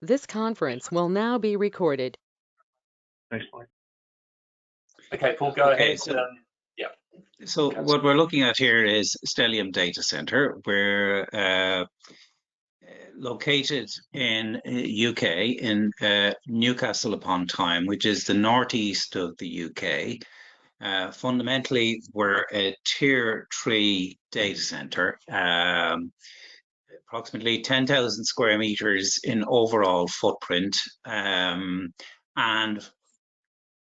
This conference will now be recorded. Next slide. Okay, Paul, go ahead. Yeah. So what we're looking at here is Stellium Data Center. We're located in UK in Newcastle upon Tyne, which is the northeast of the UK. Fundamentally, we're a tier 3 data center, approximately 10,000 square meters in overall footprint, and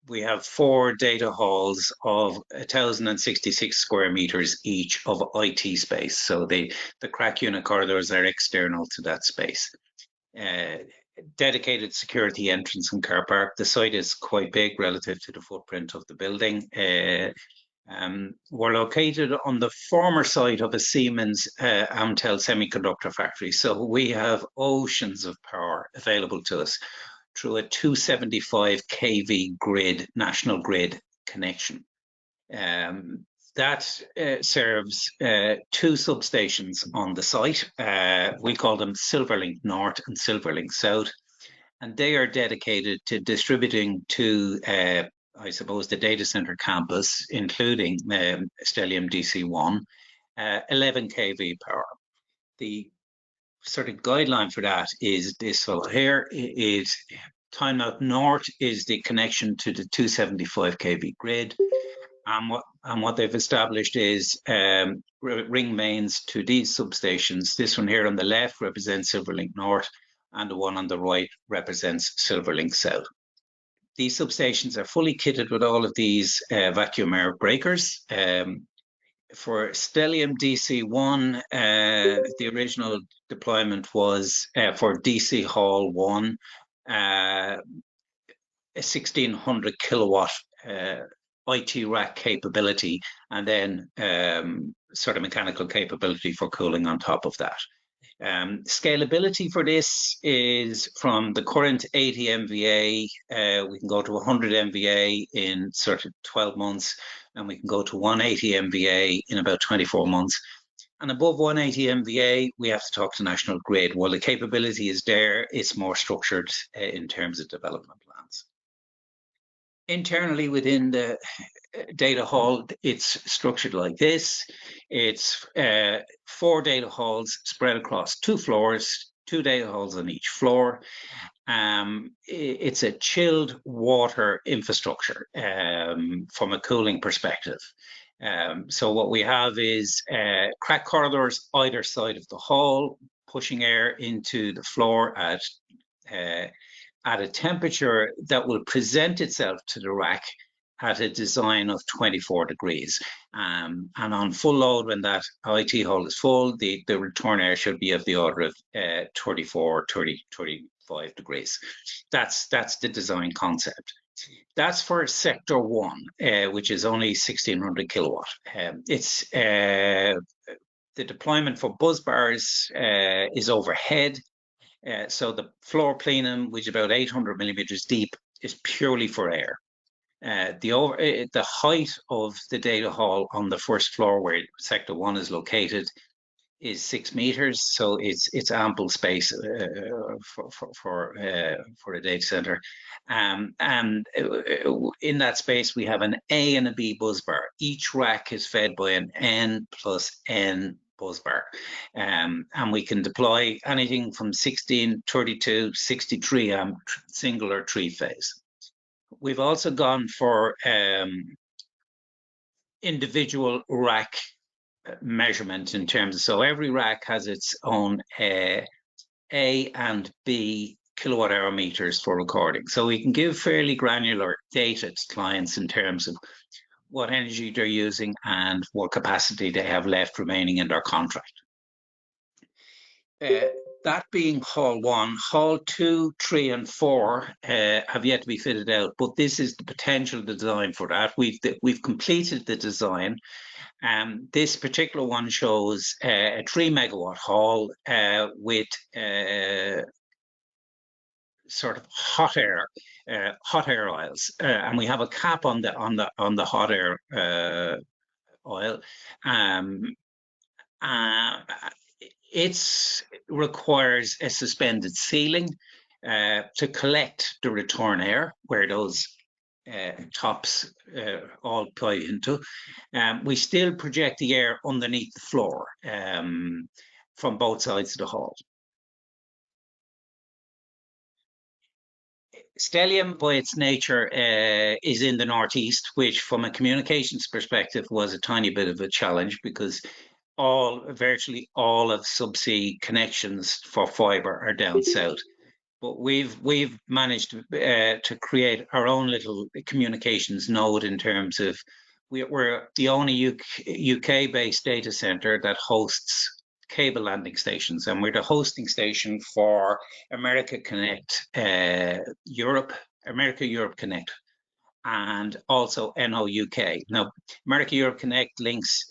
we have 4 data halls of 1,066 square meters each of IT space. So the crack unit corridors are external to that space. Dedicated security entrance and car park. The site is quite big relative to the footprint of the building. We're located on the former site of a Siemens Amtel semiconductor factory. So we have oceans of power available to us through a 275 kV grid, national grid connection. That serves 2 substations on the site. We call them Silverlink North and Silverlink South, and they are dedicated to distributing to, I suppose, the data center campus, including Stellium DC1, 11 kV power. The sort of guideline for that is this. So here is Timeout North is the connection to the 275 kV grid, and what they've established is ring mains to these substations. This one here on the left represents Silverlink North, and the one on the right represents Silverlink South. These substations are fully kitted with all of these vacuum air breakers. For Stellium DC1, the original deployment was for DC Hall 1, a 1600 kilowatt IT rack capability, and then sort of mechanical capability for cooling on top of that. Scalability for this is from the current 80 MVA, we can go to 100 MVA in sort of 12 months, and we can go to 180 MVA in about 24 months. And above 180 MVA, we have to talk to National Grid. While the capability is there, it's more structured in terms of development plans. Internally within the data hall, it's structured like this. It's 4 data halls spread across 2 floors, 2 data halls on each floor. It's a chilled water infrastructure from a cooling perspective. So what we have is crack corridors either side of the hall, pushing air into the floor at a temperature that will present itself to the rack at a design of 24 degrees. And on full load, when that IT hall is full, the return air should be of the order of 34, 30, 35 degrees. That's the design concept. That's for sector 1, which is only 1600 kilowatt. It's the deployment for buzz bars is overhead. So the floor plenum, which is about 800 millimeters deep, is purely for air. The height of the data hall on the first floor, where sector 1 is located, is 6 meters. So it's ample space for a data center. And in that space, we have an A and a B buzz bar. Each rack is fed by an N plus N buzz bar, and we can deploy anything from 16, 32, 63 amp single or 3-phase. We've also gone for individual rack measurement in terms of, so every rack has its own A and B kilowatt hour meters for recording. So we can give fairly granular data to clients in terms of what energy they're using and what capacity they have left remaining in their contract. That being Hall 1, Hall 2, 3, and 4 have yet to be fitted out, but this is the potential design for that. We've completed the design. This particular one shows a 3 megawatt hall with sort of hot air oils, and we have a cap on the hot air oil. It requires a suspended ceiling. to collect the return air where those tops all play into. We still project the air underneath the floor from both sides of the hall. Stellium, by its nature, is in the northeast, which from a communications perspective was a tiny bit of a challenge because virtually all of subsea connections for fibre are down south. But we've managed to create our own little communications node in terms of we're the only UK-based data center that hosts cable landing stations, and we're the hosting station for America Connect Europe, America Europe Connect, and also NO-UK. Now, America Europe Connect links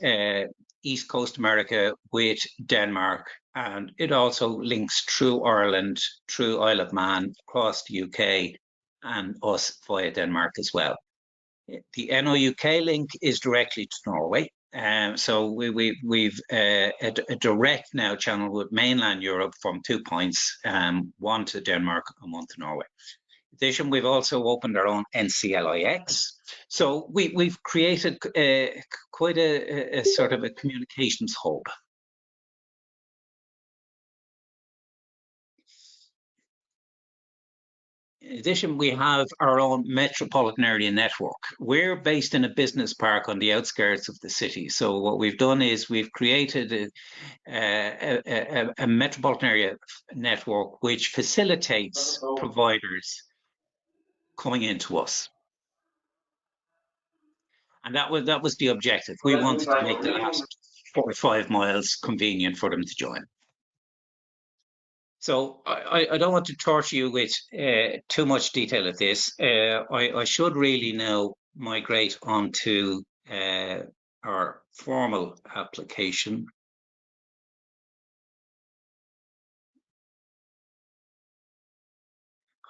East Coast America with Denmark, and it also links through Ireland, through Isle of Man, across the UK, and us via Denmark as well. The NO-UK link is directly to Norway. So we've a direct now channel with mainland Europe from 2 points, one to Denmark and one to Norway. In addition, we've also opened our own NCLIX. So we've created quite a sort of a communications hub. In addition, we have our own metropolitan area network. We're based in a business park on the outskirts of the city. So what we've done is we've created a metropolitan area network which facilitates providers coming into us. And that was the objective. We wanted to make the last 4 or 5 miles convenient for them to join. So I don't want to torture you with too much detail of this. I should really now migrate onto our formal application.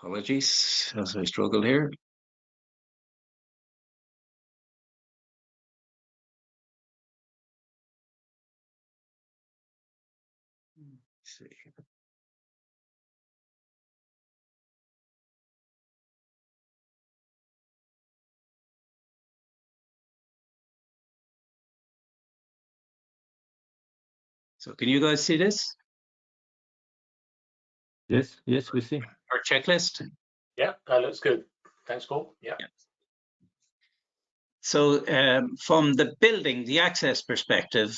Apologies, as I struggle here. Let's see. So can you guys see this? Yes, we see. Our checklist? Yeah, that looks good. Thanks, Paul. Yeah. So from the building, the access perspective,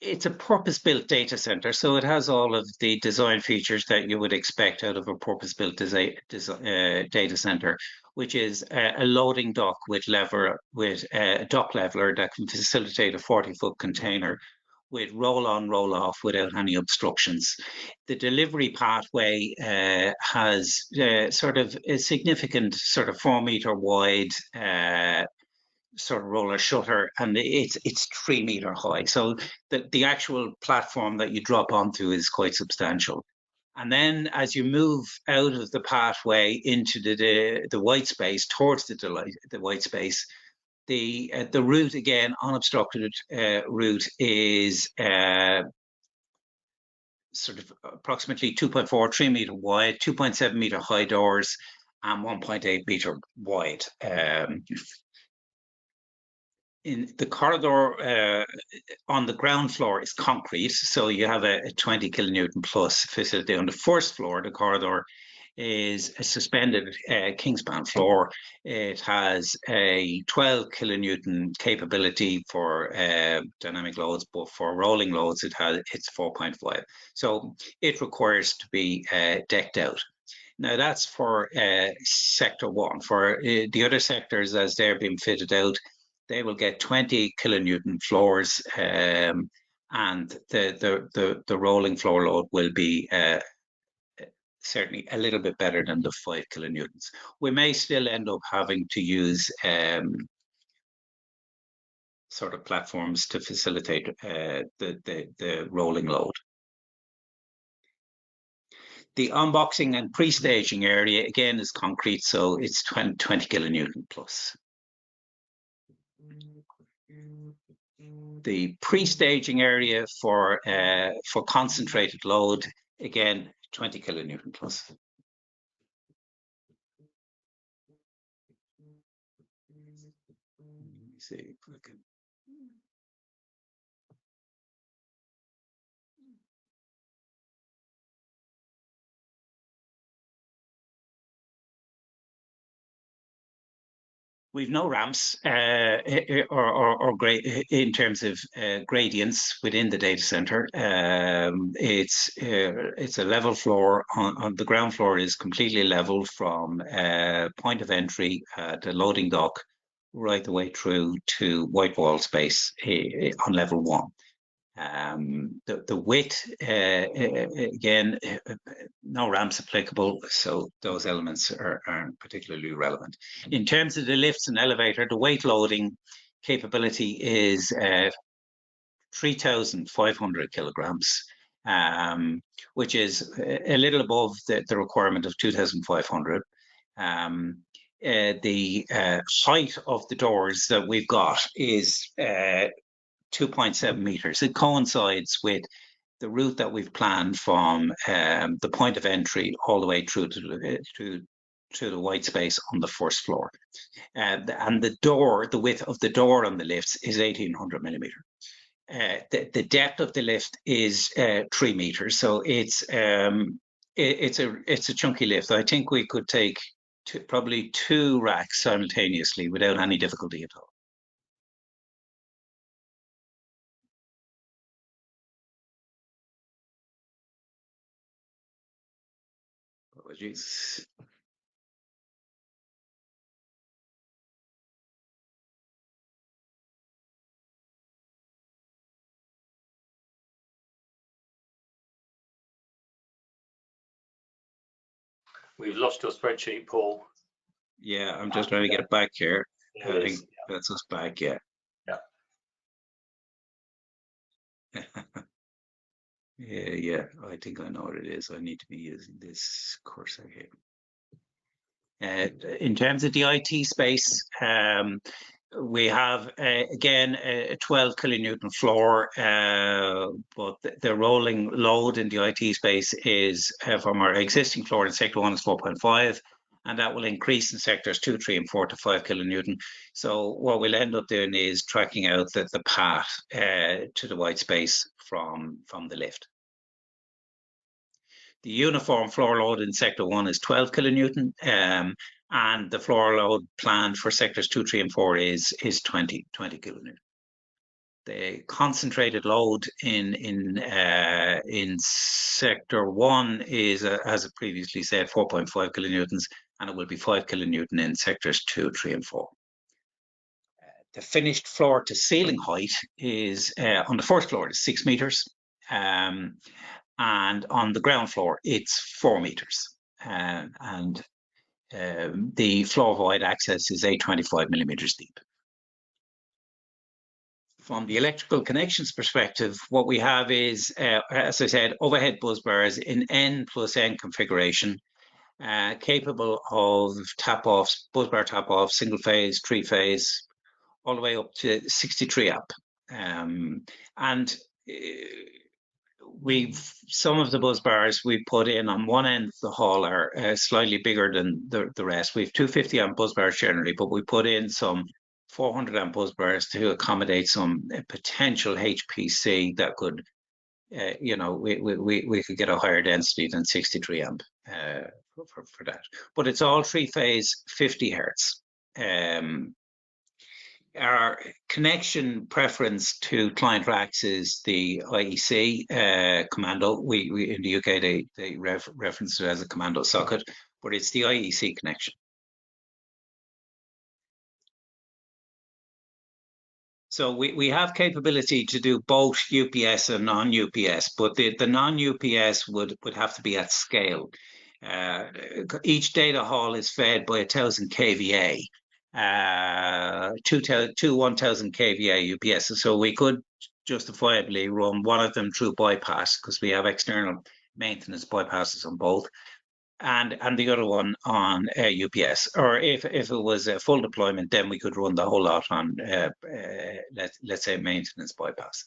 it's a purpose-built data center. So it has all of the design features that you would expect out of a purpose-built data center, which is a loading dock with a dock leveler that can facilitate a 40-foot container with roll-on, roll-off without any obstructions. The delivery pathway has sort of a significant sort of 4-meter wide sort of roller shutter, and it's 3 meter high. So the actual platform that you drop onto is quite substantial. And then as you move out of the pathway into the white space, towards the white space, the route, again, unobstructed route, is sort of approximately 2.4, 3 meter wide, 2.7 meter high doors, and 1.8 meter wide. In the corridor on the ground floor is concrete, so you have a 20 kilonewton plus facility. On the first floor, the corridor is a suspended kingspan floor. It has a 12 kilonewton capability for dynamic loads, but for rolling loads, it's 4.5. So it requires to be decked out. Now that's for sector 1. For the other sectors, as they're being fitted out, they will get 20 kilonewton floors, and the rolling floor load will be certainly a little bit better than the 5 kilonewtons. We may still end up having to use sort of platforms to facilitate the rolling load. The unboxing and pre-staging area, again, is concrete, so it's 20 kilonewton plus. The pre-staging area for concentrated load, again, 20 kilonewton plus. Let me see if I can. We've no ramps in terms of gradients within the data center. It's a level floor. On the ground floor is completely level from point of entry, the loading dock, right the way through to white wall space on level 1. The width, again, no ramps applicable, so those elements aren't particularly relevant. In terms of the lifts and elevator, the weight loading capability is 3,500 kilograms, which is a little above the requirement of 2,500. The height of the doors that we've got is 2.7 meters. It coincides with the route that we've planned from the point of entry all the way through to the white space on the first floor. And the width of the door on the lifts is 1,800 millimeter. The depth of the lift is 3 meters, so it's a chunky lift. I think we could take probably 2 racks simultaneously without any difficulty at all. Apologies. We've lost your spreadsheet, Paul. Yeah, I'm just trying to get it back here. There I it think is. that's us back, yeah. Yeah. Yeah, I think I know what it is. I need to be using this cursor here. In terms of the IT space, we have, again, a 12 kilonewton floor, but the rolling load in the IT space is from our existing floor in sector 1 is 4.5, and that will increase in sectors 2, 3, and 4 to 5 kilonewton. So what we'll end up doing is tracking out the path to the white space from the lift. The uniform floor load in sector 1 is 12 kilonewton, and the floor load planned for sectors 2, 3, and 4 is 20 kilonewton. The concentrated load in sector 1 is, as I previously said, 4.5 kilonewtons, and it will be 5 kilonewton in sectors 2, 3, and 4. The finished floor to ceiling height is on the first floor is 6 meters. And on the ground floor, it's 4 meters. The floor void access is 825 millimeters deep. From the electrical connections perspective, what we have is, as I said, overhead bus bars in N+N configuration, capable of tap-offs, bus bar tap-off, single phase, 3-phase, all the way up to 63 amp. And some of the bus bars we put in on one end of the hall are slightly bigger than the rest. We have 250 amp bus bars generally, but we put in some 400 amp bus bars to accommodate some potential HPC that could, we could get a higher density than 63 amp for that. But it's all 3-phase, 50 hertz. Our connection preference to client racks is the IEC commando. We in the UK they reference it as a commando socket, but it's the IEC connection. So we have capability to do both UPS and non-UPS, but the non-UPS would have to be at scale. Each data hall is fed by 1,000 kVA. Two 1,000 kVA UPS. So we could justifiably run one of them through bypass because we have external maintenance bypasses on both, and the other one on UPS. Or if it was a full deployment, then we could run the whole lot on let's say maintenance bypass.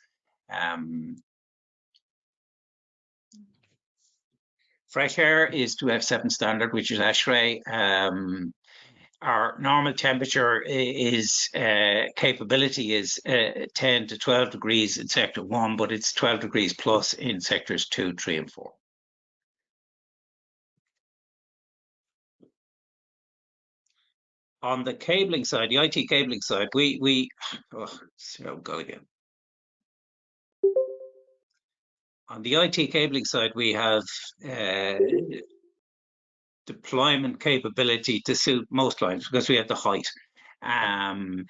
Fresh air is to F7 standard, which is ASHRAE. Our normal temperature is capability is 10 to 12 degrees in sector 1, but it's 12 degrees plus in sectors 2, 3, and 4. On the cabling side, the IT cabling side, go again. On the IT cabling side, we have deployment capability to suit most lines because we have the height. And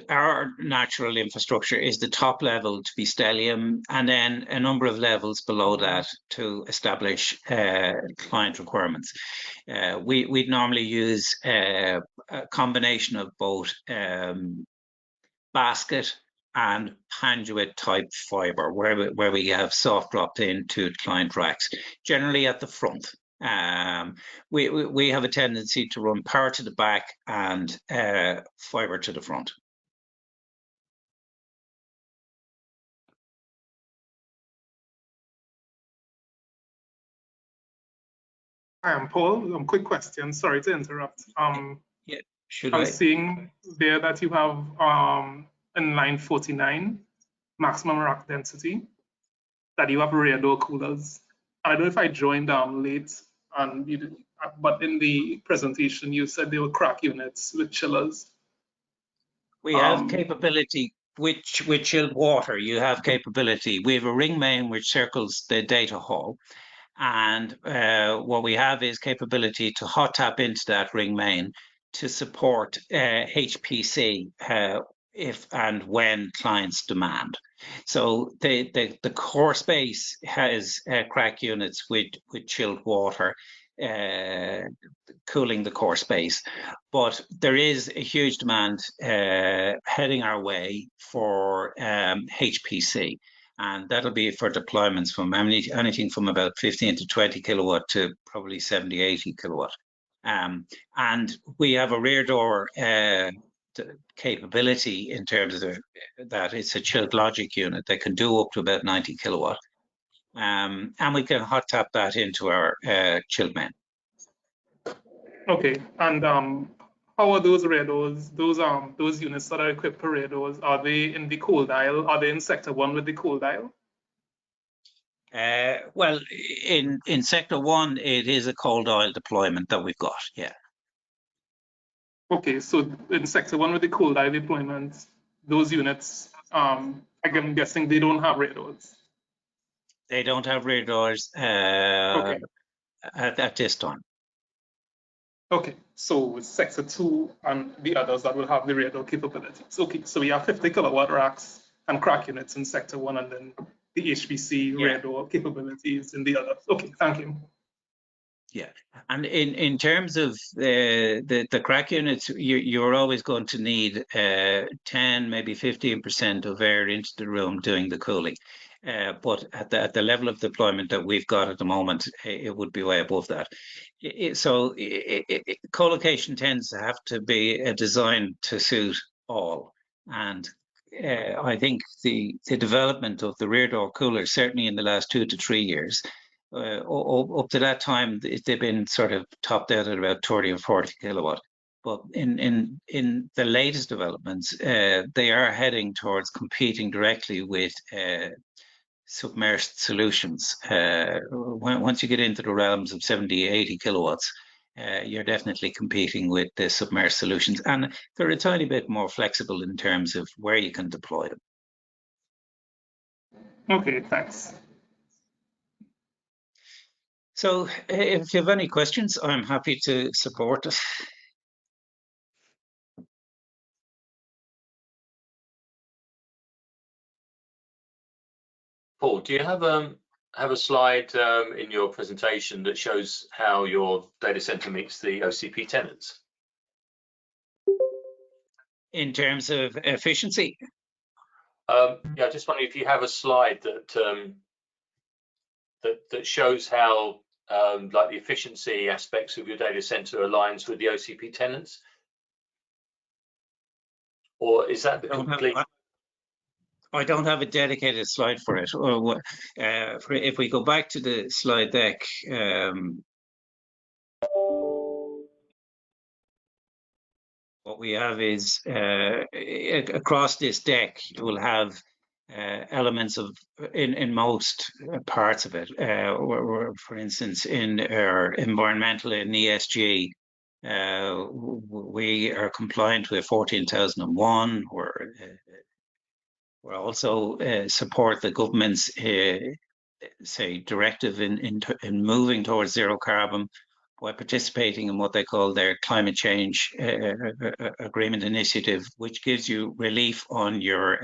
our natural infrastructure is the top level to be stellium, and then a number of levels below that to establish client requirements. We'd normally use a combination of both basket and panduit type fiber, where we have soft dropped into client racks, generally at the front. We have a tendency to run power to the back and fiber to the front. Hi, I'm Paul. Quick question. Sorry to interrupt. Yeah, I was seeing there that you have in line 49 maximum rack density that you have rear door coolers. I don't know if I joined late, and you did, but in the presentation you said they were crack units with chillers. We have capability with chilled water. You have capability. We have a ring main which circles the data hall. And what we have is capability to hot tap into that ring main to support HPC if and when clients demand. So the core space has crack units with chilled water cooling the core space. But there is a huge demand heading our way for HPC. And that'll be for deployments from anything from about 15 to 20 kilowatt to probably 70, 80 kilowatt. And we have a rear door capability in terms of that it's a chilled logic unit that can do up to about 90 kilowatt. And we can hot tap that into our chilled main. Okay, and how are those rear doors, those units that are equipped for rear doors, are they in the cold aisle? Are they in sector 1 with the cold aisle? Well, in sector 1, it is a cold aisle deployment that we've got, yeah. Okay, so in sector 1 with the cold aisle deployment, those units, I'm guessing they don't have rear doors. They don't have rear doors Okay. at this time. Okay, so sector 2 and the others that will have the rear door capabilities. Okay, so we have 50 kilowatt racks and crack units in sector 1, and then the HPC rear door capabilities in the others. Okay, thank you. Yeah, and in terms of the crack units, you're always going to need 10, maybe 15% of air into the room doing the cooling. But at the level of deployment that we've got at the moment, it would be way above that. So co-location tends to have to be a design to suit all. And I think the development of the rear door cooler, certainly in the last 2 to 3 years, up to that time, they've been sort of topped out at about 30 or 40 kilowatt. But in the latest developments, they are heading towards competing directly with submerged solutions. Once you get into the realms of 70, 80 kilowatts, you're definitely competing with the submerged solutions. And they're a tiny bit more flexible in terms of where you can deploy them. Okay, thanks. So if you have any questions, I'm happy to support it. Paul, do you have a slide in your presentation that shows how your data center meets the OCP tenants? In terms of efficiency? Yeah, just wondering if you have a slide that shows how like the efficiency aspects of your data center aligns with the OCP tenants, or is that the complete? I don't have a dedicated slide for it. If we go back to the slide deck, what we have is across this deck, you will have elements of in most parts of it. For instance, in our environmental and ESG, we are compliant with 14,001. We're also support the government's say directive in moving towards zero carbon by participating in what they call their climate change agreement initiative, which gives you relief on your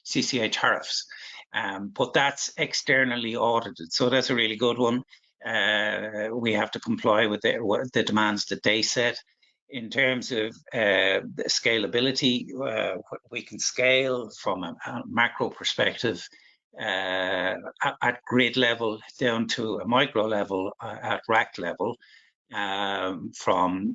CCA tariffs. But that's externally audited, so that's a really good one. We have to comply with the demands that they set. In terms of scalability, we can scale from a macro perspective at grid level down to a micro level at rack level, from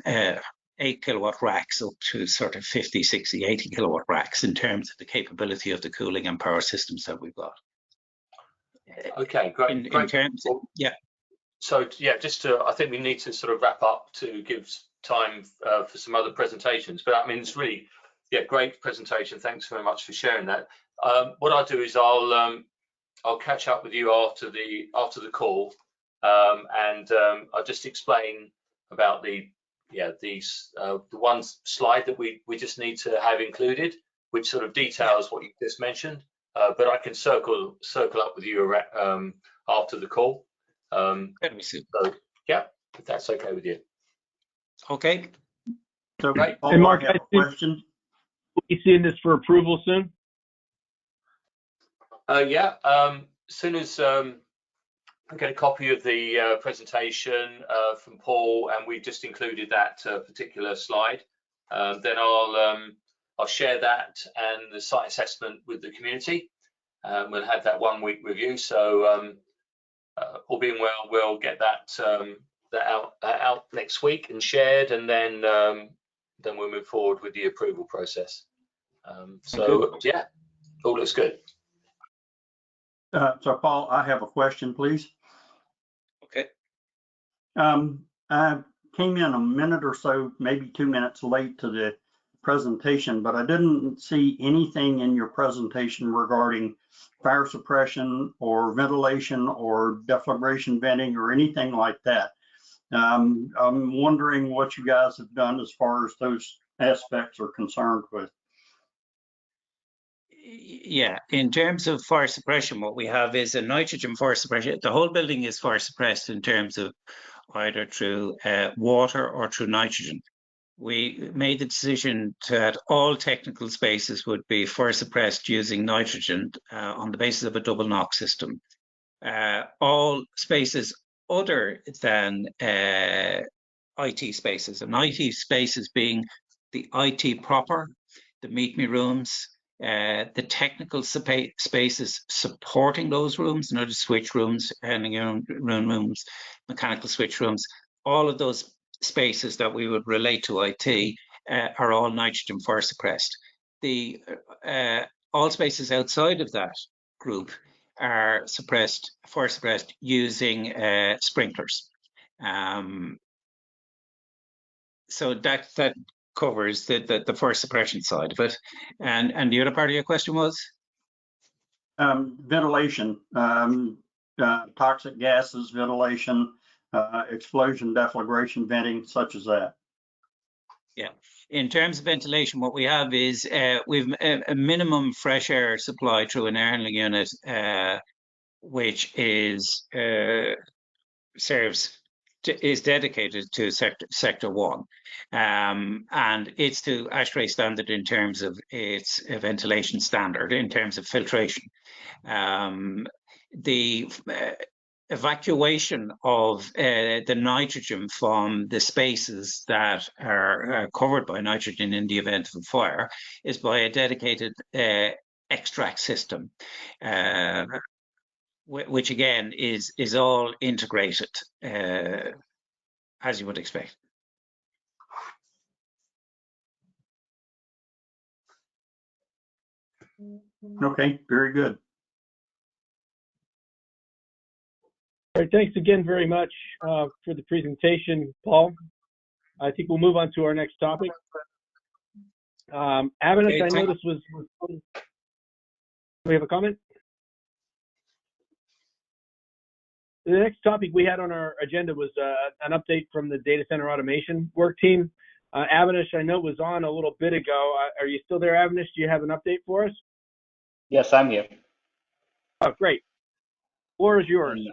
8 kilowatt racks up to sort of 50, 60, 80 kilowatt racks in terms of the capability of the cooling and power systems that we've got. Okay, great. In terms, yeah. So yeah, I think we need to sort of wrap up to give time for some other presentations. But I mean, it's really, yeah, great presentation. Thanks very much for sharing that. What I'll do is I'll catch up with you after the call, and I'll just explain about the one slide that we just need to have included, which sort of details what you just mentioned. But I can circle up with you after the call. So yeah, if that's okay with you. Okay. So, Right. Paul, Hey, Mark, I have a question. Will be seeing this for approval soon? Yeah, as soon as I get a copy of the presentation from Paul, and we've just included that particular slide, then I'll share that and the site assessment with the community. We'll have that 1 week review. So all being well, we'll get that out next week and shared, and then we'll move forward with the approval process. So yeah, all looks good. So, Paul, I have a question, please. Okay. I came in a minute or so, maybe 2 minutes late to the presentation, but I didn't see anything in your presentation regarding fire suppression or ventilation or deflagration venting or anything like that. I'm wondering what you guys have done as far as those aspects are concerned with. Yeah, in terms of fire suppression, what we have is a nitrogen fire suppression. The whole building is fire suppressed in terms of either through water or through nitrogen. We made the decision that all technical spaces would be fire suppressed using nitrogen on the basis of a double knock system. All spaces other than IT spaces, and IT spaces being the IT proper, the meet me rooms, the technical spaces supporting those rooms, the switch rooms, rooms, mechanical switch rooms, all of those spaces that we would relate to IT are all nitrogen fire suppressed. The all spaces outside of that group are fire suppressed using sprinklers. So that covers the fire suppression side of it. And the other part of your question was? Ventilation, toxic gases, ventilation, explosion, deflagration, venting, such as that. Yeah, in terms of ventilation, what we have is we've a minimum fresh air supply through an air handling unit, which is dedicated to sector 1, and it's to ASHRAE standard in terms of its ventilation standard, in terms of filtration. The evacuation of the nitrogen from the spaces that are covered by nitrogen in the event of a fire is by a dedicated extract system, which again is all integrated as you would expect. Okay, very good. All right, thanks again very much for the presentation, Paul. I think we'll move on to our next topic. Avinash, Okay, I know this was. Do we have a comment? The next topic we had on our agenda was an update from the data center automation work team. Avinash, I know was on a little bit ago. Are you still there, Avinash? Do you have an update for us? Yes, I'm here. Oh, great. Floor is yours. And,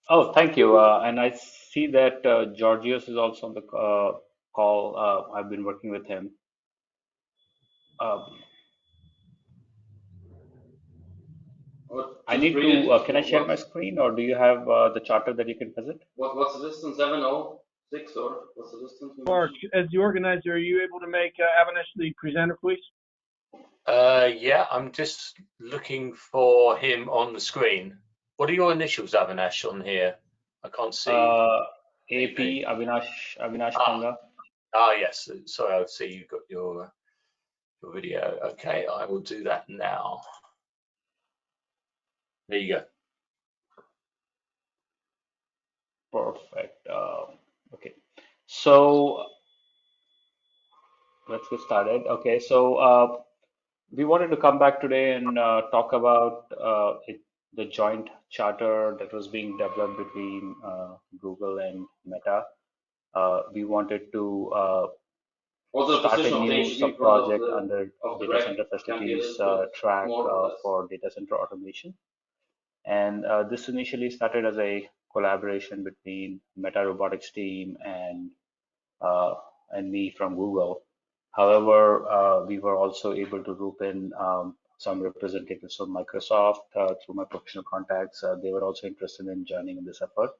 oh, thank you. And I see that Georgios is also on the call. I've been working with him. I need to, can I share my screen, or do you have the charter that you can visit? What's the distance? 706, or what's the distance? Mark, as the organizer, are you able to make Avinash the presenter, please? Yeah, I'm just looking for him on the screen. What are your initials, Avinash, on here? I can't see. AP, Avinash Panga. Yes. Sorry, I see you've got your video. Okay, I will do that now. There you go. Perfect. Okay. So let's get started. Okay, so we wanted to come back today and talk about the joint charter that was being developed between Google and Meta. We wanted to start a new sub-project under Data Center Facilities track for data center automation. And this initially started as a collaboration between Meta Robotics team and me from Google. However, we were also able to loop in some representatives from Microsoft through my professional contacts. They were also interested in joining in this effort.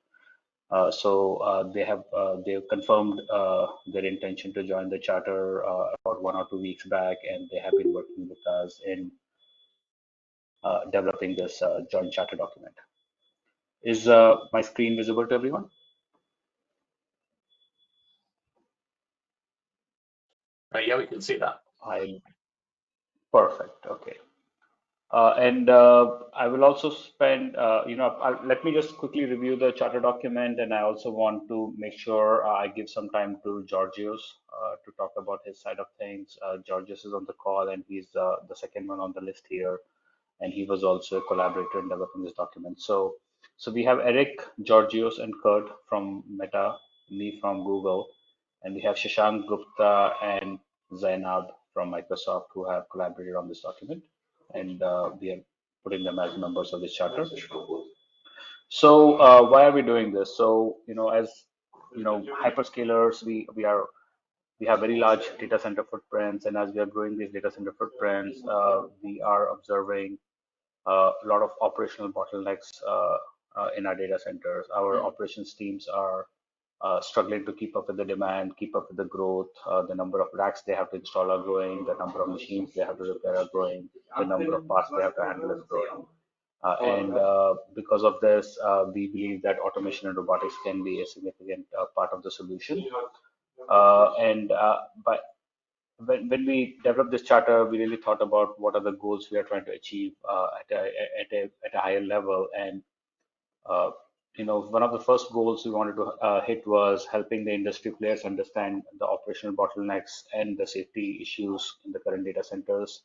So they have confirmed their intention to join the charter about 1 or 2 weeks back, and they have been working with us in developing this joint charter document. Is my screen visible to everyone? Yeah, we can see that. Perfect. Okay. And I will also spend, let me just quickly review the charter document, and I also want to make sure I give some time to Georgios to talk about his side of things. Georgios is on the call, and he's the second one on the list here, and he was also a collaborator in developing this document. So we have Eric, Georgios, and Kurt from Meta, me from Google, and we have Shashank Gupta and Zainab from Microsoft who have collaborated on this document, and we are putting them as members of this charter. So why are we doing this? So as hyperscalers, we have very large data center footprints, and as we are growing these data center footprints, we are observing a lot of operational bottlenecks in our data centers. Our operations teams are struggling to keep up with the demand, keep up with the growth. The number of racks they have to install are growing. The number of machines they have to repair are growing. The number of parts they have to handle is growing. And because of this, we believe that automation and robotics can be a significant part of the solution. But when we developed this charter, we really thought about what are the goals we are trying to achieve at a higher level. And one of the first goals we wanted to hit was helping the industry players understand the operational bottlenecks and the safety issues in the current data centers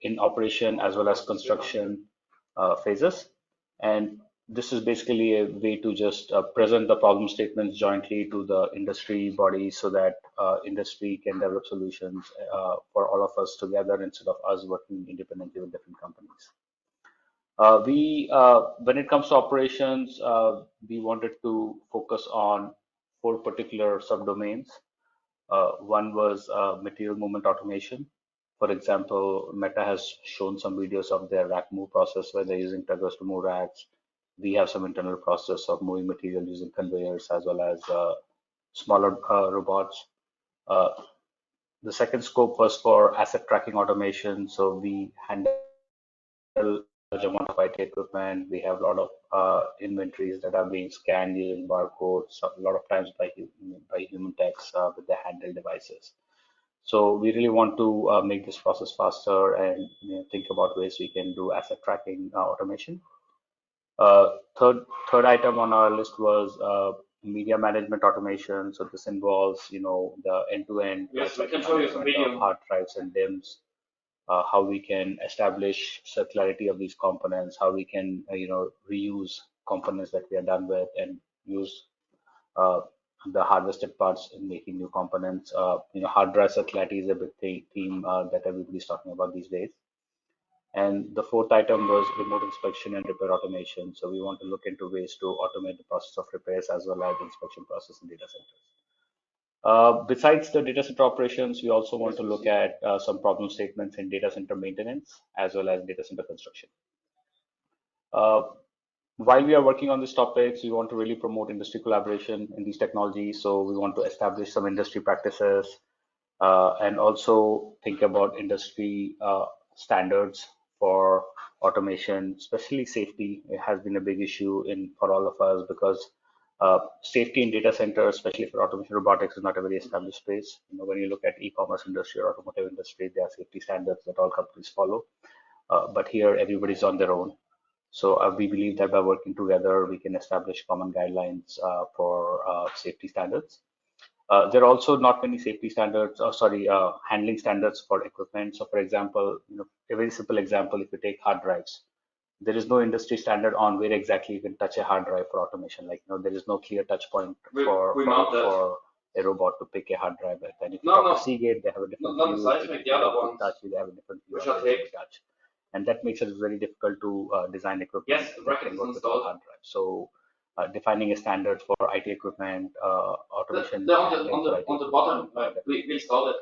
in operation as well as construction phases. And this is basically a way to just present the problem statements jointly to the industry bodies so that industry can develop solutions for all of us together instead of us working independently with different companies. When it comes to operations, we wanted to focus on 4 particular subdomains. One was material movement automation. For example, Meta has shown some videos of their rack move process where they're using tuggers to move racks. We have some internal process of moving material using conveyors as well as smaller robots. The second scope was for asset tracking automation. So we handle large amount of IT equipment. We have a lot of inventories that are being scanned using barcodes, a lot of times by human techs with the handheld devices. So we really want to make this process faster and think about ways we can do asset tracking automation. Uh, third third item on our list was media management automation. So this involves the end-to-end Yes, we can lifecycle show you some management of video. hard drives and DIMMs, how we can establish circularity of these components, how we can reuse components that we are done with and use uh, the harvested parts in making new components. Hard drive circularity is a big theme that everybody's talking about these days. And the fourth item was remote inspection and repair automation. So we want to look into ways to automate the process of repairs as well as the inspection process in data centers. Besides the data center operations, we also want to look at some problem statements in data center maintenance as well as data center construction. Uh, while we are working on these topics, we want to really promote industry collaboration in these technologies. So we want to establish some industry practices and also think about industry standards for automation, especially safety. It has been a big issue for all of us because safety in data centers, especially for automation robotics, is not a very established space. When you look at e-commerce industry or automotive industry, there are safety standards that all companies follow. But here, everybody's on their own. So we believe that by working together, we can establish common guidelines for safety standards. There are also not many safety standards, handling standards for equipment. So, for example, a very simple example, if you take hard drives, there is no industry standard on where exactly you can touch a hard drive for automation. Like, there is no clear touch point for a robot to pick a hard drive with. And if you talk to Seagate, they have a different Not the view. size, If like you the other talk to ones, Hitachi, they have a different view which on are where you taped. touch. And that makes it very difficult to design equipment Yes, the that bracket can is work with all installed. hard drives. So defining a standard for IT equipment, automation They're on handling for IT the equipment. bottom. Like we installed it.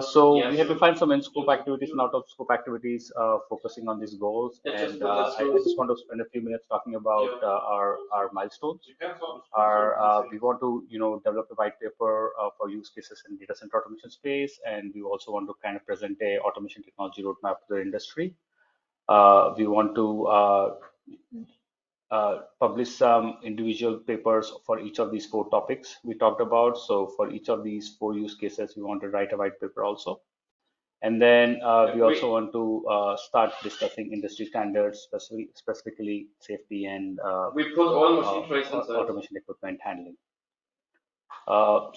So Yeah, we have sure. defined some in-scope activities and out-of-scope activities focusing on these goals. Yeah, just And put that I through. just want to spend a few minutes talking about our milestones. We want to develop a white paper for use cases in data center automation space, and we also want to kind of present a automation technology roadmap to the industry. We want to publish some individual papers for each of these 4 topics we talked about. So for each of these 4 use cases, we want to write a white paper also. And then we also want to start discussing industry standards, specifically safety and We put all machine trays inside. automation equipment handling.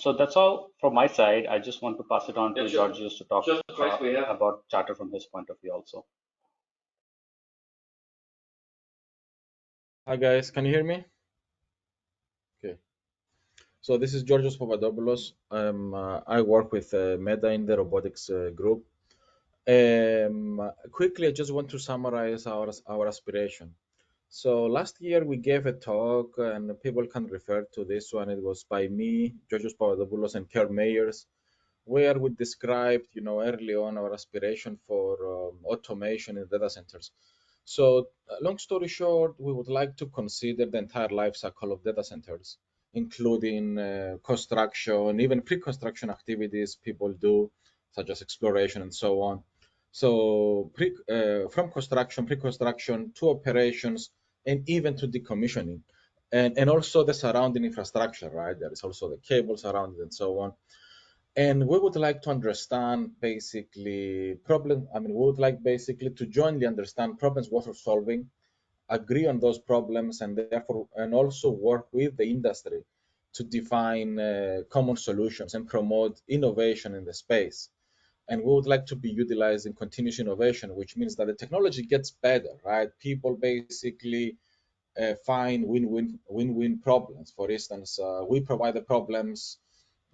So that's all from my side. I just want to pass it on to Georgios to talk about Charter from his point of view also. Hi guys, can you hear me? Okay. So this is Georgios Papadopoulos. I work with Meta in the robotics group. Quickly, I just want to summarize our aspiration. So last year we gave a talk, and people can refer to this one. It was by me, Georgios Papadopoulos, and Kurt Meyers, where we described, early on our aspiration for automation in data centers. So, long story short, we would like to consider the entire life cycle of data centers, including construction, even pre-construction activities people do, such as exploration and so on. So, from construction, pre-construction to operations, and even to decommissioning, and also the surrounding infrastructure, right? There is also the cables around it and so on. And we would like to understand basically we would like basically to jointly understand problems worth solving, agree on those problems, and therefore, and also work with the industry to define common solutions and promote innovation in the space. And we would like to be utilizing continuous innovation, which means that the technology gets better, right? People basically find win-win problems. For instance, we provide the problems,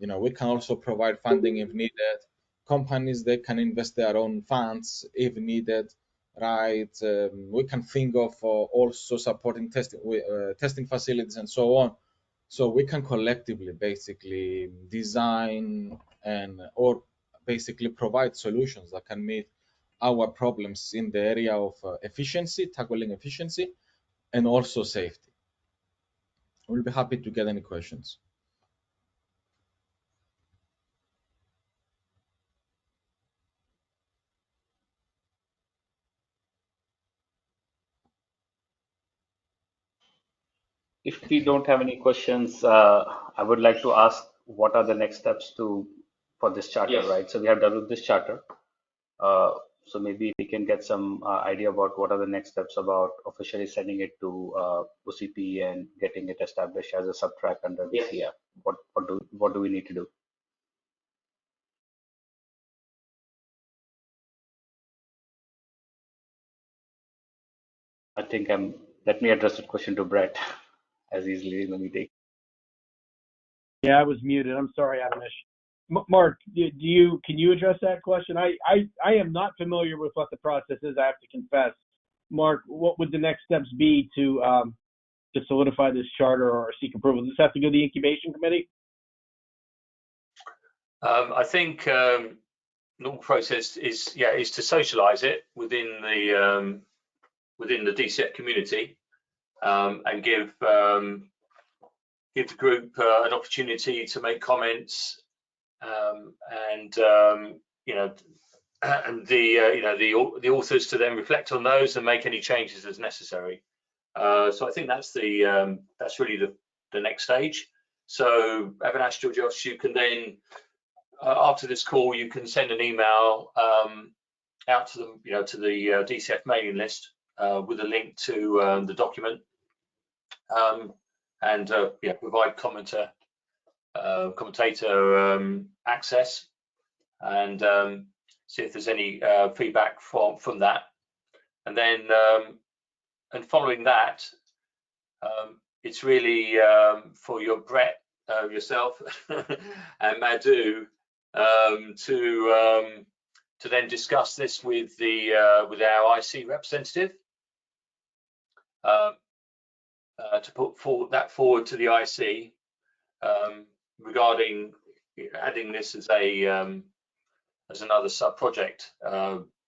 we can also provide funding if needed. Companies, they can invest their own funds if needed, right? We can think of also supporting testing facilities and so on. So we can collectively basically design and or basically provide solutions that can meet our problems in the area of efficiency, tackling efficiency, and also safety. We'll be happy to get any questions. If we don't have any questions, I would like to ask what are the next steps to for this charter, Yes. right? So we have developed this charter. So maybe we can get some idea about what are the next steps about officially sending it to OCP and getting it established as a subtrack under DCF. Yes. What do we need to do? I think let me address that question to Brett as he's leading the meeting. Yeah, I was muted. I'm sorry, Avinash. Mark, can you address that question? I am not familiar with what the process is, I have to confess. Mark, what would the next steps be to solidify this charter or seek approval? Does this have to go to the incubation committee? I think normal process is to socialize it within the DCF community, and give the group an opportunity to make comments, and the authors to then reflect on those and make any changes as necessary. So I think that's really the next stage. So Avinash, Georgios, you can then after this call, you can send an email out to them, to the DCF mailing list with a link to the document, and provide commentator access, and see if there's any feedback from that, and then and following that, it's really for your Brett, yourself, and Madhu to then discuss this with our IC representative, to put forward to the IC regarding adding this as another sub project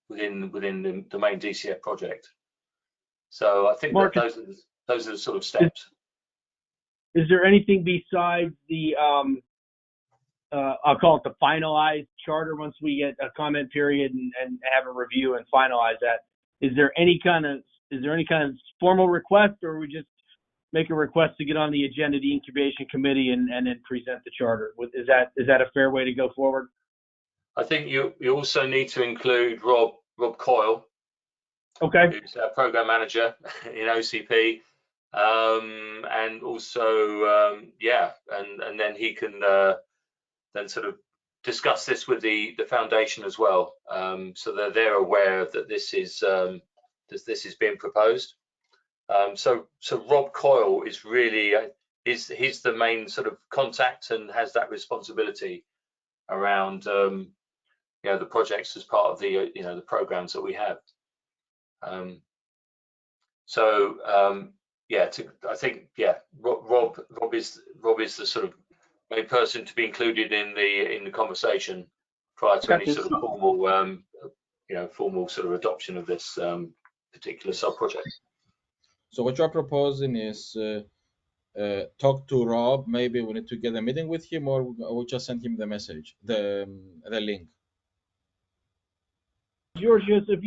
within the main DCF project. So I think Mark, that those are the sort of steps. Is there anything besides the I'll call it the finalized charter once we get a comment period and have a review and finalize that? Is there any kind of formal request, or we just make a request to get on the agenda of the incubation committee and then present the charter? Is that a fair way to go forward? I think you also need to include Rob Coyle, okay, who's our program manager in OCP, and also and then he can then sort of discuss this with the foundation as well, so that they're aware that this is being proposed. So Rob Coyle is really he's the main sort of contact and has that responsibility around the projects as part of the the programs that we have. I think Rob is the sort of main person to be included in the conversation prior to any sort of formal sort of adoption of this particular sub project. So what you're proposing is talk to Rob. Maybe we need to get a meeting with him, or we just send him the message, the link. Georgios, if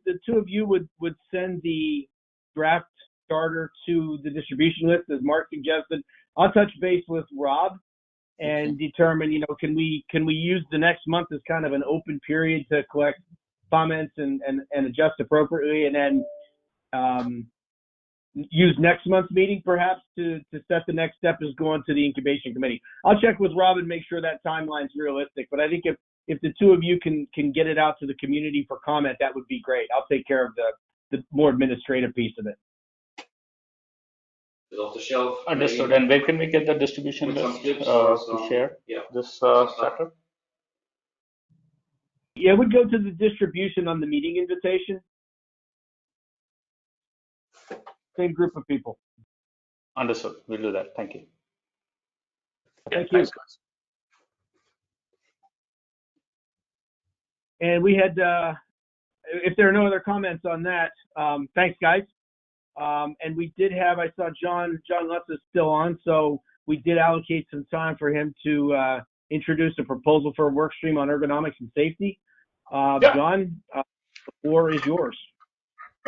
the two of you would send the draft charter to the distribution list as Mark suggested, I'll touch base with Rob and determine, can we use the next month as kind of an open period to collect comments and adjust appropriately, and then use next month's meeting perhaps to set the next step is going to the incubation committee. I'll check with Rob and make sure that timeline's realistic, but I think if the two of you can get it out to the community for comment, that would be great. I'll take care of the more administrative piece of it. Off the shelf. Understood. And where can we get the distribution list to share this chapter? Yeah, it would go to the distribution on the meeting invitation. Same group of people. Understood. We'll do that. Thank you. Thank you. Thanks, guys. And we had, if there are no other comments on that, thanks, guys. And we did have, I saw John Lutz is still on, so we did allocate some time for him to introduce a proposal for a work stream on ergonomics and safety. John, the floor is yours.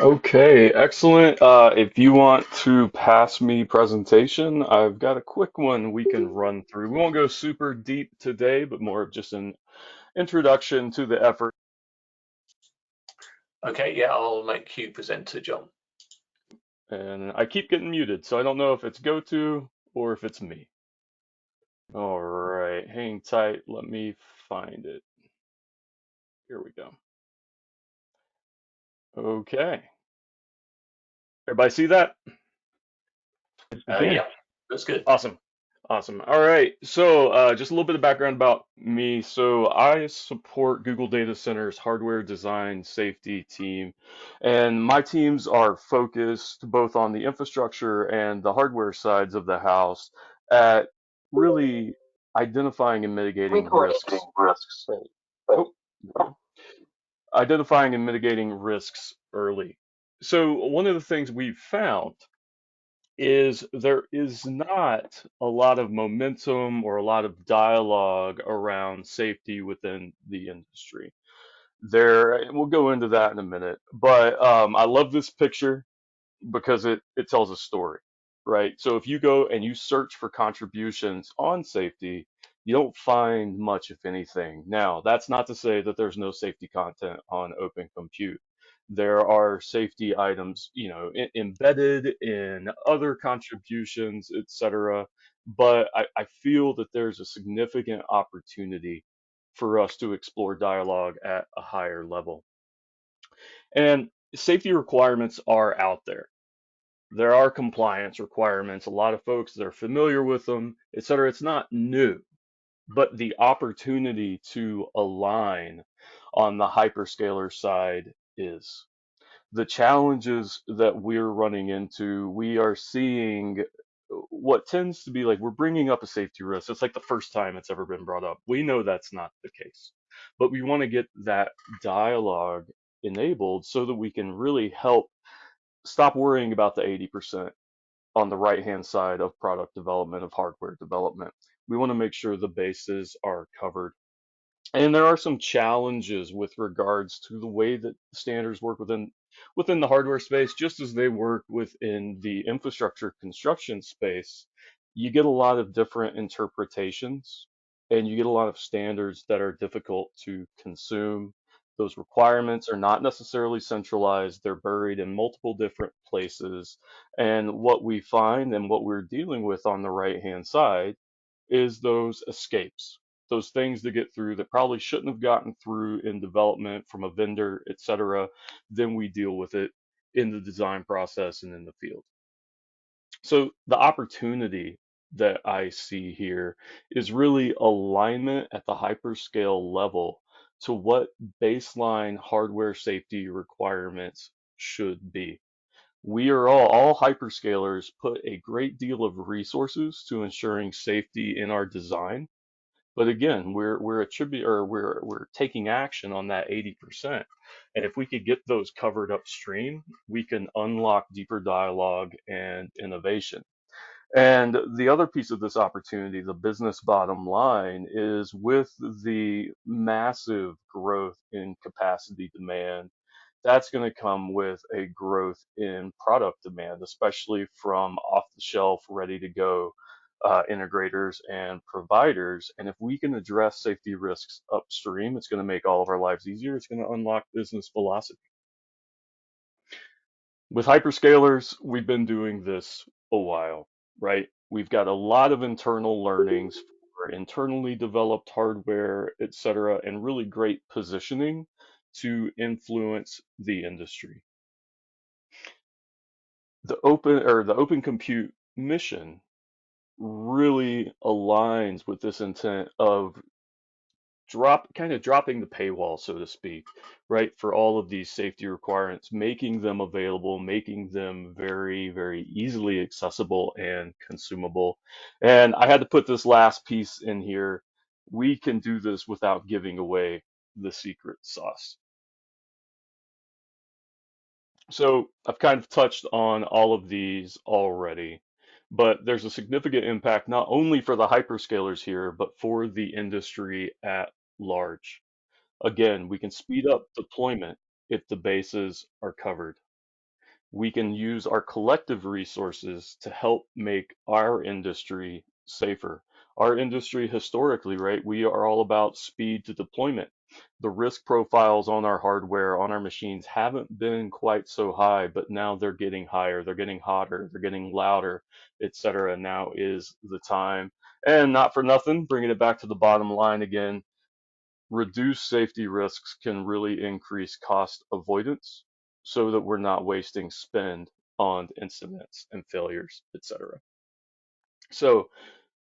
Okay, excellent. If you want to pass me presentation, I've got a quick one we can run through. We won't go super deep today, but more of just an introduction to the effort. Okay, yeah, I'll make you presenter, John. And I keep getting muted, so I don't know if it's GoTo or if it's me. All right, hang tight. Let me find it. Here we go. Okay. Everybody see that? Yeah, that's good. Awesome. Awesome. All right. So, just a little bit of background about me. So, I support Google Data Center's hardware design safety team, and my teams are focused both on the infrastructure and the hardware sides of the house at really identifying and mitigating risks. Right. Oh, there we go. Identifying and mitigating risks early. So, one of the things we've found is there is not a lot of momentum or a lot of dialogue around safety within the industry. And we'll go into that in a minute, but I love this picture because it tells a story, right? So if you go and you search for contributions on safety, you don't find much, if anything. Now, that's not to say that there's no safety content on Open Compute. There are safety items, embedded in other contributions, etc. But I feel that there's a significant opportunity for us to explore dialogue at a higher level. And safety requirements are out there. There are compliance requirements. A lot of folks that are familiar with them, et cetera. It's not new, but the opportunity to align on the hyperscaler side is. The challenges that we're running into, we are seeing what tends to be like we're bringing up a safety risk. It's like the first time it's ever been brought up. We know that's not the case, but we want to get that dialogue enabled so that we can really help stop worrying about the 80% on the right-hand side of product development, of hardware development. We want to make sure the bases are covered. And there are some challenges with regards to the way that standards work within the hardware space, just as they work within the infrastructure construction space. You get a lot of different interpretations, and you get a lot of standards that are difficult to consume. Those requirements are not necessarily centralized, they're buried in multiple different places. And what we find and what we're dealing with on the right-hand side is those escapes, those things that get through that probably shouldn't have gotten through in development from a vendor, et cetera. Then we deal with it in the design process and in the field. So the opportunity that I see here is really alignment at the hyperscale level to what baseline hardware safety requirements should be. We are all hyperscalers put a great deal of resources to ensuring safety in our design. But again, we're taking action on that 80%. And if we could get those covered upstream, we can unlock deeper dialogue and innovation. And the other piece of this opportunity, the business bottom line, is with the massive growth in capacity demand, that's going to come with a growth in product demand, especially from off the shelf, ready to go integrators and providers. And if we can address safety risks upstream, it's going to make all of our lives easier. It's going to unlock business velocity. With hyperscalers, we've been doing this a while, right? We've got a lot of internal learnings for internally developed hardware, et cetera, and really great positioning to influence the industry. The open compute mission really aligns with this intent of dropping the paywall, so to speak, right, for all of these safety requirements, making them available, making them very, very easily accessible and consumable. And I had to put this last piece in here. We can do this without giving away the secret sauce. So I've kind of touched on all of these already, but there's a significant impact not only for the hyperscalers here, but for the industry at large. Again, we can speed up deployment if the bases are covered. we can use our collective resources to help make our industry safer. Our industry historically, right, we are all about speed to deployment. The risk profiles on our hardware, on our machines haven't been quite so high, but now they're getting higher, they're getting hotter, they're getting louder, etc. Now is the time. And not for nothing, bringing it back to the bottom line again, reduced safety risks can really increase cost avoidance so that we're not wasting spend on incidents and failures, etc. So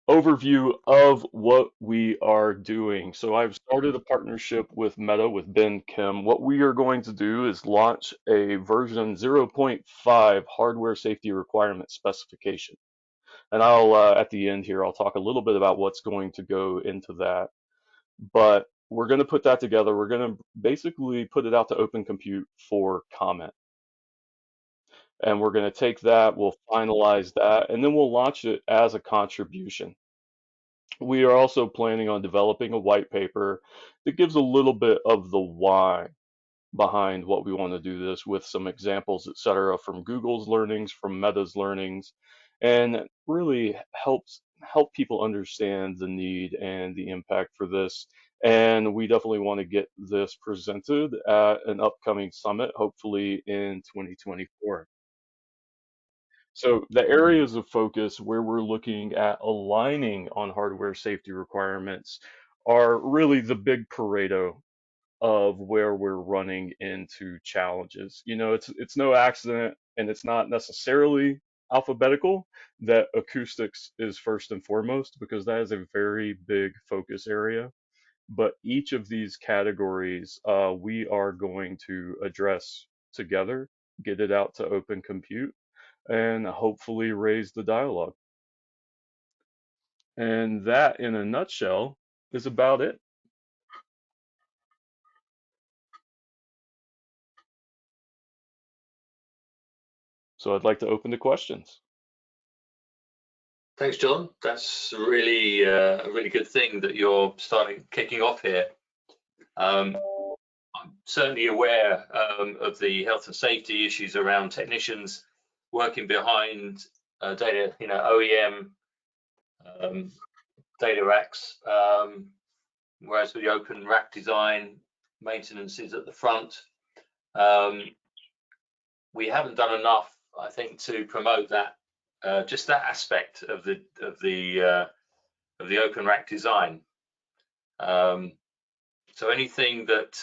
overview of what we are doing. So I've started a partnership with Meta, with Ben Kim. What we are going to do is launch a version 0.5 hardware safety requirement specification. And I'll, at the end here, I'll talk a little bit about what's going to go into that. But we're going to put that together. We're going to basically put it out to Open Compute for comment. And we're going to take that, we'll finalize that, and then we'll launch it as a contribution. We are also planning on developing a white paper that gives a little bit of the why behind what we want to do this, with some examples, et cetera, from Google's learnings, from Meta's learnings, and really help people understand the need and the impact for this. And we definitely want to get this presented at an upcoming summit, hopefully in 2024. So the areas of focus where we're looking at aligning on hardware safety requirements are really the big Pareto of where we're running into challenges. You know, it's no accident, and it's not necessarily alphabetical that acoustics is first and foremost, because that is a very big focus area. But each of these categories we are going to address together, get it out to Open Compute, and hopefully raise the dialogue. And that, in a nutshell, is about it. So I'd like to open to questions. Thanks, John. That's really a really good thing that you're kicking off here. I'm certainly aware of the health and safety issues around technicians working behind data, OEM data racks, whereas with the open rack design, maintenance is at the front. We haven't done enough, I think, to promote that, just that aspect of the open rack design. So anything that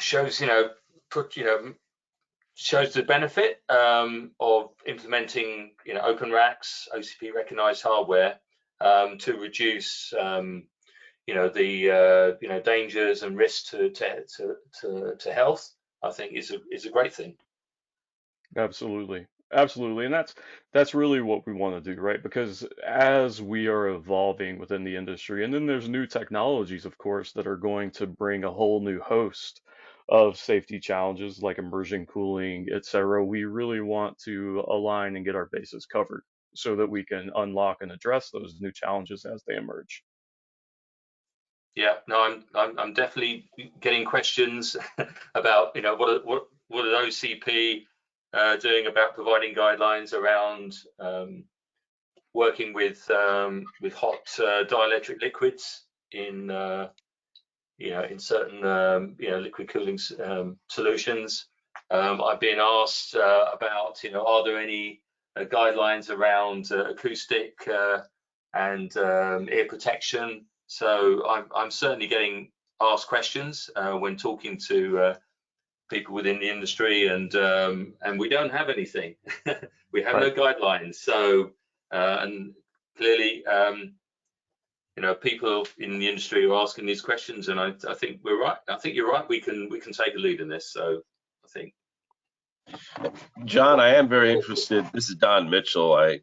shows shows the benefit of implementing open racks, OCP recognized hardware, to reduce the dangers and risks to health, I think is a great thing. Absolutely. Absolutely. And that's really what we want to do, right? Because as we are evolving within the industry, and then there's new technologies, of course, that are going to bring a whole new host of safety challenges like immersion cooling, et cetera. We really want to align and get our bases covered so that we can unlock and address those new challenges as they emerge. Yeah, no, I'm definitely getting questions about what are OCP doing about providing guidelines around working with hot dielectric liquids in in certain liquid cooling solutions. I've been asked about are there any guidelines around acoustic and ear protection. So I'm certainly getting asked questions when talking to people within the industry, and we don't have anything. We have no guidelines. So and clearly, people in the industry are asking these questions, and I think we're right. I think you're right. We can take a lead in this. So I think. John, I am very interested. This is Don Mitchell. I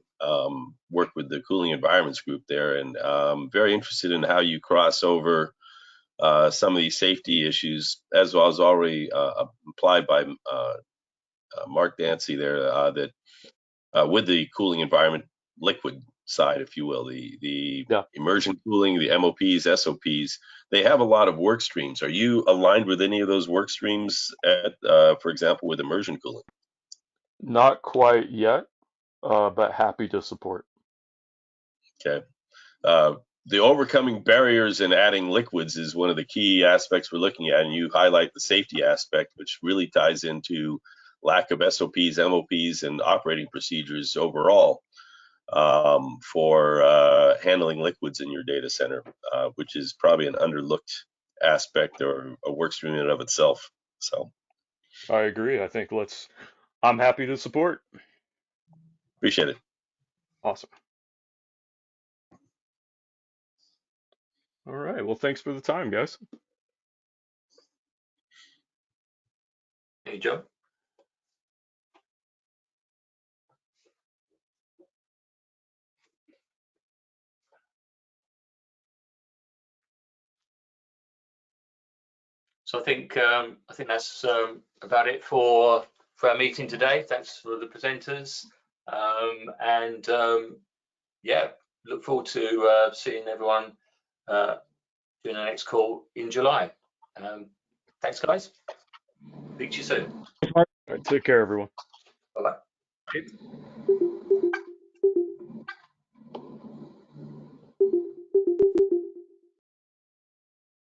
work with the Cooling Environments Group there, and very interested in how you cross over some of these safety issues, as well as already implied by Mark Dancy there, that with the cooling environment liquid side, if you will, the Yeah. immersion cooling, the MOPs, SOPs. They have a lot of work streams. Are you aligned with any of those work streams at, for example, with immersion cooling? Not quite yet, but happy to support. Okay. The overcoming barriers and adding liquids is one of the key aspects we're looking at, and you highlight the safety aspect, which really ties into lack of SOPs, MOPs, and operating procedures overall for handling liquids in your data center, which is probably an underlooked aspect or a work stream in and of itself. So I agree. I think I'm happy to support. appreciate it. Awesome. All right. Well, thanks for the time, guys. Hey, Joe. So I think that's about it for our meeting today. Thanks for the presenters, yeah, look forward to seeing everyone during the next call in July. Thanks, guys. Speak to you soon. All right. Take care, everyone. Bye-bye.